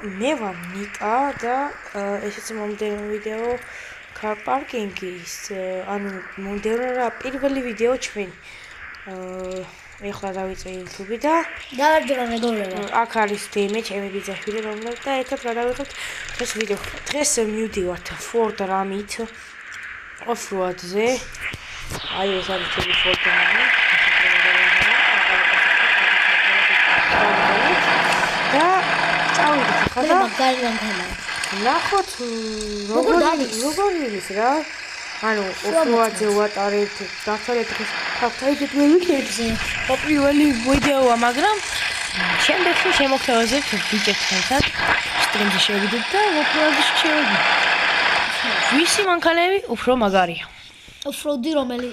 მე ვარ ნიკა და ესეც მომდევნო ვიდეო car parking-ის, ანუ მომდევნო რა პირველი ვიდეო ჩვენი. ეხლა დავიწყე YouTube და დავარჯერა მეგობრებო. აქ არის დემე, ჩემი ბიძაშვილი, რომელიც და ერთად გადავიღებთ დღეს ვიდეო. დღეს მივდივართ Ford Ram-ით off-road-ზე. აი ეს არის ჩემი Ford Ram-ი. და წავიდეთ ახლა და მაგარიდან თემა. ნახოთ როგორ ის რა. ანუ off-road-ზე ვატარებთ, დავწერეთ დღეს ფაქტაიდეთ მე ვიქნებზე. პირველი ვიდეოა, მაგრამ შემდეგში შემოგთავაზებთ ბიჭებთან ერთად სტრიმში შევიდეთ და off-road-ში შევიდეთ. ვისი მანქანები უფრო მაგარია? off-road-ი რომელი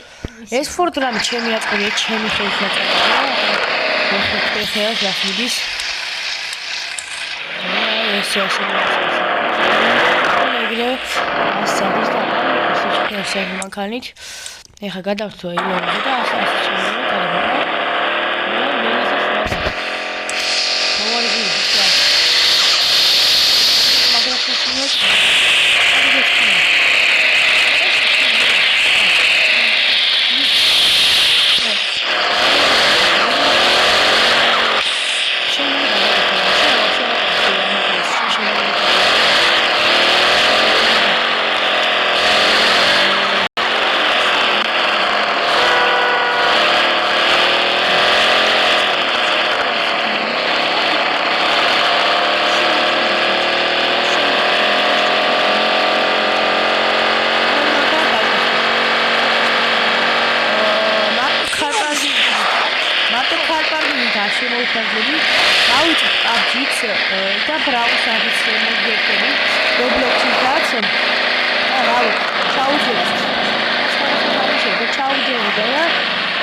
ეს Ford Ram ჩემი აწყობია, ჩემი ხელშეწყობილია. ეხლა ხელს გასმის. ესე ასადის და ასე მანქანით. ეხლა გადავწვე ილოვი და ასე შეიძლება გადავიდე. შემოიფარგლები, დავიწყე PUBG-ს და ბრაუზერს მოგიერთები, Roblox-იც და რავი, ჩაუძერეთ. ჩაუძერეთ და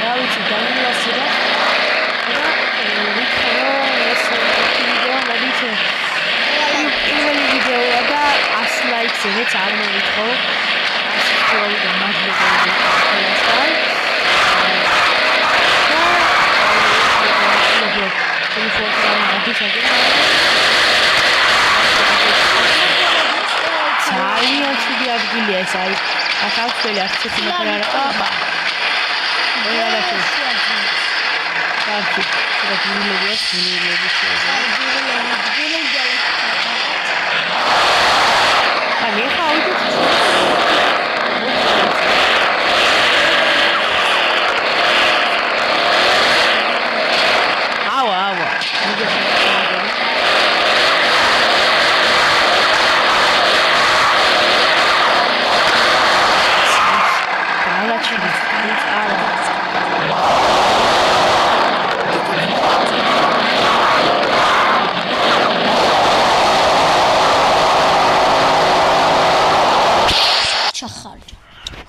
რავი, დაინვესტირე. და ვიქრო ეს ვიდეო მოდით. პირველი ვიდეოა და 100 ლაიქს ეცე არ მოვითხო. 100 ლაიქი მადლობა ყველასთან. ძალიან ცივი ადგილია ეს არის. აქ ავწველი არც ერთი ნახე არ ყაბა. მოიარახე. კარგი, რა გულები შეიძლება. აი ხა ავიდეთ.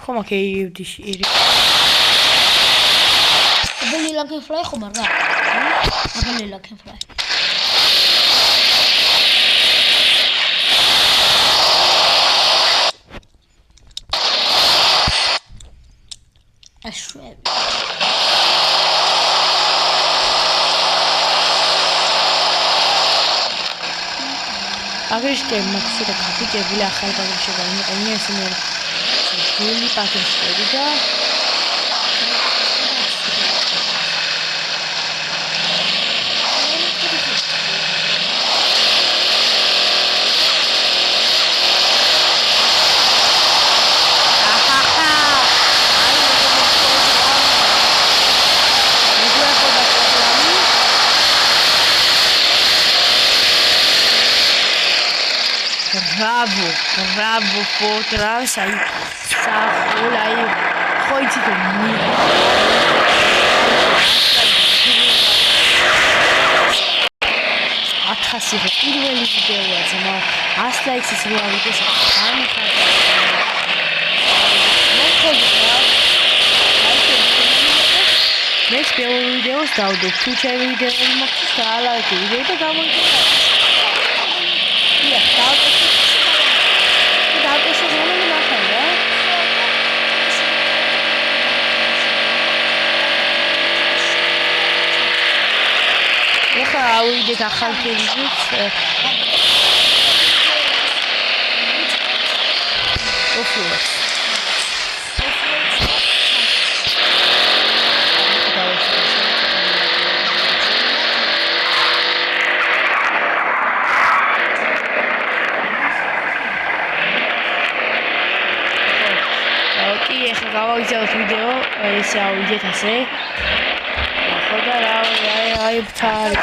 ხომ აქ ევდიში ერი. აბელი ლაკენ ფლაი ხომ არა? აბელი ლაკენ ფლაი. აშვები. აგრიშკე მაქსი და კაპიტები ახალგაზრდა შეგვიძლია ეს მე really package da Bravo, Ford Ram, sai, ai, хоიცი და ათასი პირველი ვიდეოა ძმა 100 ლაიქს ვიავიდეს მე პირველ ვიდეოს დავდო თუ ჩემი ვიდეო მოხდეს და ლაიქი ვიდეო და გამოიწვია ავიდეთ ახალ ფილმს Off-road. ეხლა გავაგზავნოთ ვიდეო, ესე ავიდეთ ასე. ხო და აი ფარი.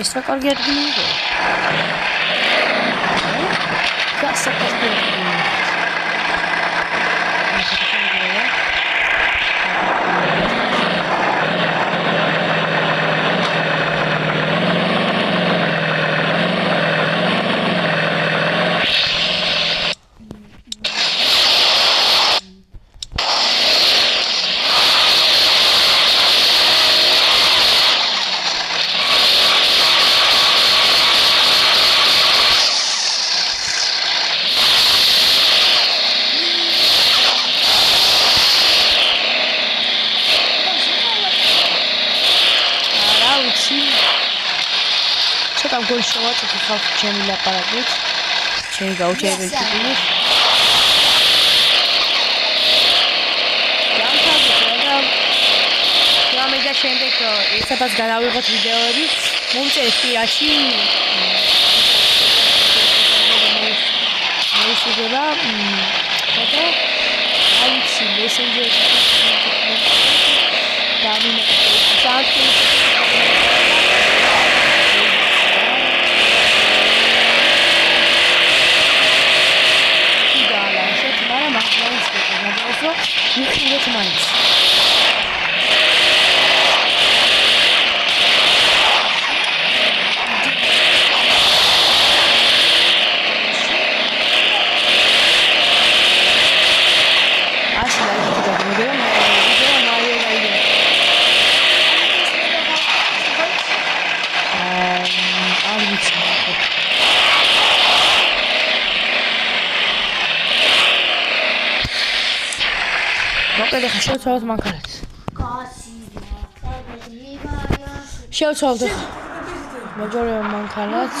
ეს რა კარგი ადგილი იყო. გასაკეთებელი. ცოტა გოლი შევაწყვეტ ხალხი ჩემი ლაპარაკით. ჩემი გაუჩერებელი ტიპი. და შემდეგ სადაც განავიღოთ ვიდეოები, მომწერეთ პირაში. მოისურვება და აიცი მესენჯერში მოკლედ ხა შევცვალოთ მანქანას. შევცვალოთ მეჯორე მანქანას.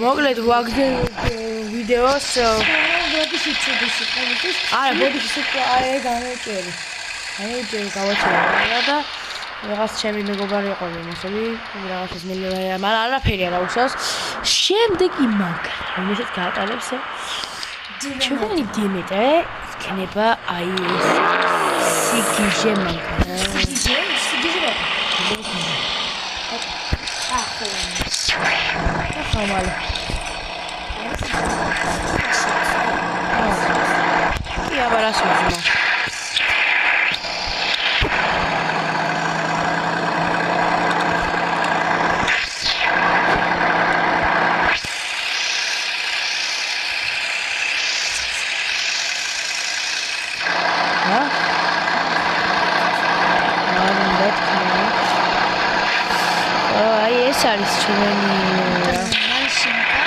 მოკლედ ვაგზავნოთ ვიდეოს. არა, ბოდიში აი გამოვჭერი. გავაჩერე და რაღაც ჩემი მეგობარი იყო მოსული, რაღაცას მილიონერი, მაგრამ არაფერი არ აუშავს. შემდეგ იმანქანა, რომელსაც გაატარებს ჩვენი დიმეტრე იქნება აი ეს სიგიჟე მანქანა. სიგიჟე. ახლა. კი, აბა რა შეძმა. არის ჩვენი მანშინკა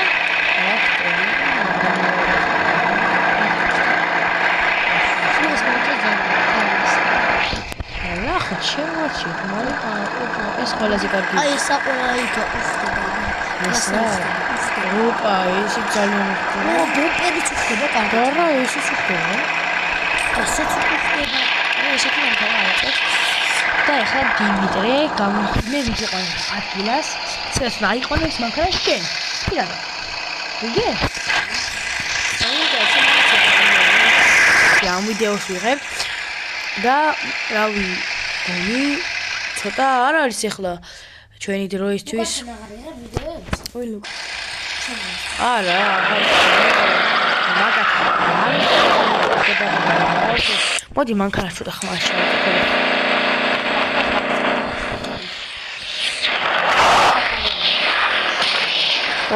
ახლა შევაჩი მაგრამ ეს ყველაზე კარგი აი ეს ყველა იქა ოპა ეს ძალიან ბოპერი ხდება კარგი არა ეს ხდება ასეც ხდება ეს ხდება და ახლა დიმიტრე გამომხდნე ვიყო ადგილას ეს მაიყონებს მანქანაში კენ პირადა იგი აი და ლაიქი ამ ვიდეოს ვიღებ და რავი გონი ცოტა არ არის ახლა ჩვენი დროისთვის ოილო არა მოდი მანქანა ცოტა ხმარ შევაკეთებ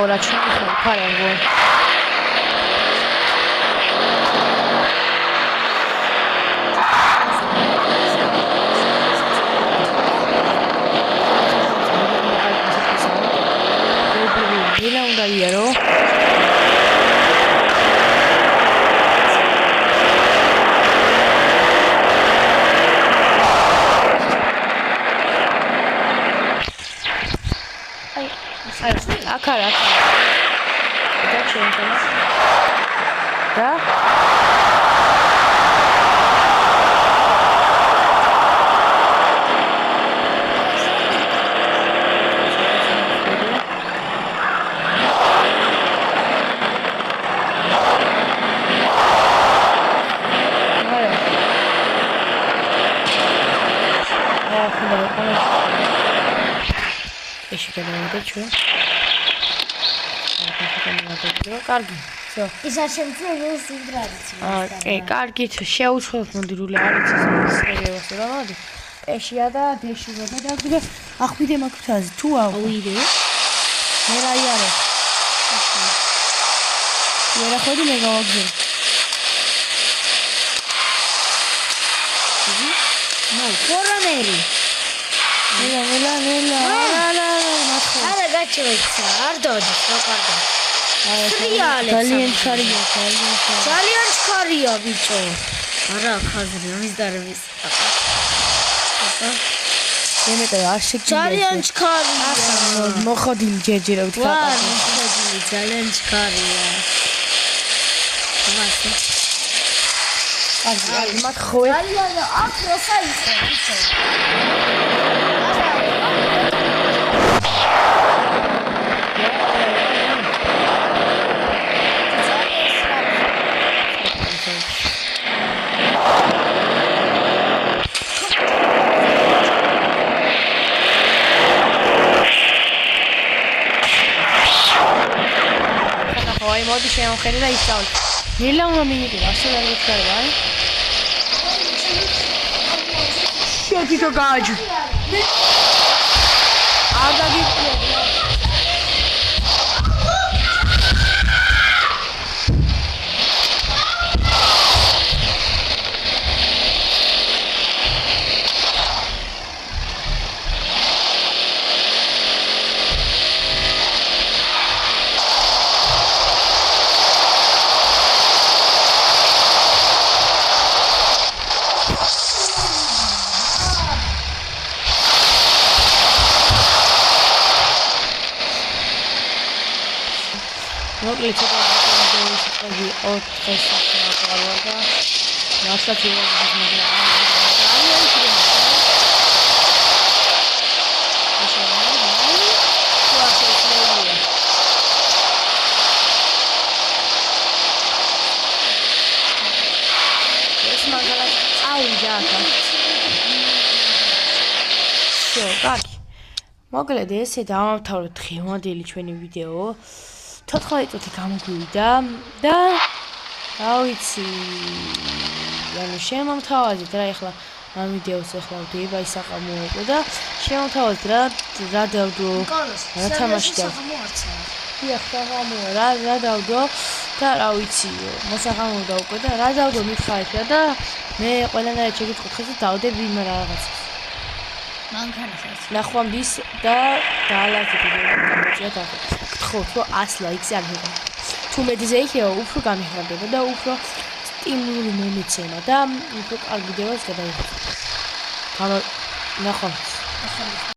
ora ჩვენი ხარ გონ Vila უნდა იარო აი აკარა და შეიძლება და ეში გადავიდე ჩვენ. კარგი. всё. ის არ შემიძლია სიმდრადი. კი, კარგი, შეუცვლელად მოდირული არის ეს სერვერზე რა მოდი. ეშია და დეშია და დაგვიდე ახვიდე მაგთაზე თუ ავიდე. მე რა იარე. ვერა ხოდი მე გავაგზავნე. ნუ, კორონელი. ნელა. არა გაჩვეცა, არ დოდი, რა კარგი. ძალიან ჩქარია ბიჭო. არა, ხაზრი ამის დარების. მეთე არ შეგიძლია. ძალიან ჩქარია. მოხოდი ჯერჯერობით გაყარდი. ძალიან ჩქარია. მასე. აი, მათ ხოვე. ძალიან აქ როცა იყო, ბიჭო. აი მოდი შემოხედე და ისწავლე. ნელა უნდა მიიღო, ასე არ გეცხარება, აი. შედი და გააჯი. არ დაგიწია. მოკლედ ცოტა ვიდეოები 4 დღეს ახლა და რასაც ვიღებ მოკლედ ესე დავამთავროთ დღევანდელი ჩვენი ვიდეო 14 წუთი გამოგვივიდა და რა ვიცი ანუ შემომთავაზეთ რა ეხლა ამ ვიდეოს ეხლა ვდება ისაყა მოუყო და შემომთავაზეთ რა დავდო რა თამაშდა რა დავდო და რა ვიცი მოსაღამო დავუკო და რა დავდო მითხარით და მე ყველანაირად შეგიტყვით ხეთ დავდებ იმ რაღაცას მანქანას ნახვამდის და დაალაგეთ გამოწიოთ ახლა გთხოვთ რომ 100 ლაიქს აღიღო თუ მეტზე იქნება უფრო გამიხარდება და უფრო სტიმული მომეცემა და უფრო კარგი ვიდეოს გადავიღოთ. ნახვამდის